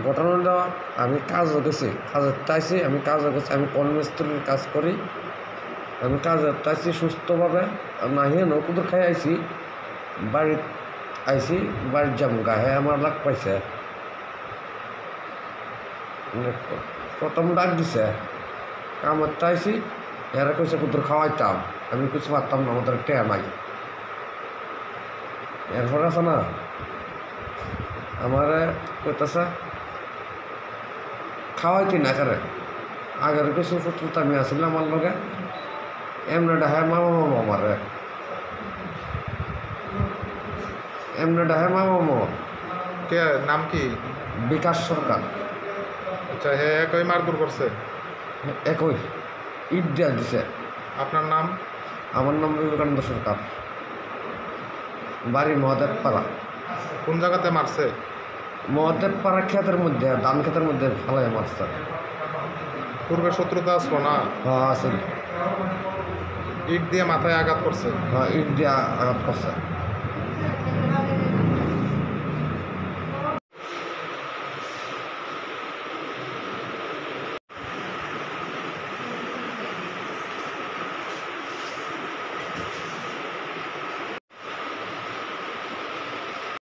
ঘটনাটা আমি কাজও গেছি, কাজের চাইছি, আমি কাজও গেছি, আমি কর্মস্থলীর কাজ করি, আমি কাজের চাইছি সুস্থভাবে না হিয়ে নকুদুর খাই আইছি, বাড়ির আইছি, বাড়ির যাম গায়ে আমার লাগ পাইছে, প্রথম ডাক দিছে কামত চাইছি, এরা কইছে কুদুর খাওয়াইতাম, আমি কিছু পারতাম না, আমাদের টেয়া নাই। এরপর আছে না আমার কইতেছে খাওয়াইতি না করে আগের কিছু পুত্রতা আমি আসলে আমার লগে এমনি ডাহায় মামা মামা আমারে এমনি ডাহায় মামা মামা। কে নাম কি? বিকাশ সরকার। আচ্ছা, হ্যাঁ, একই মারধর করছে। একই ইট দিয়া দিছে। আপনার নাম? আমার নাম বিবেকানন্দ সরকার, বাড়ি মহাদেবপাড়া। কোন জায়গাতে মারছে? মহাদেবপাড়া ক্ষেতের মধ্যে, ধান ক্ষেতের মধ্যে ফেলাই মারছে। পূর্বে শত্রুতা আসলো না? হ্যাঁ আছে। ইট দিয়ে মাথায় আঘাত করছে। হ্যাঁ ইট দিয়া আঘাত করছে।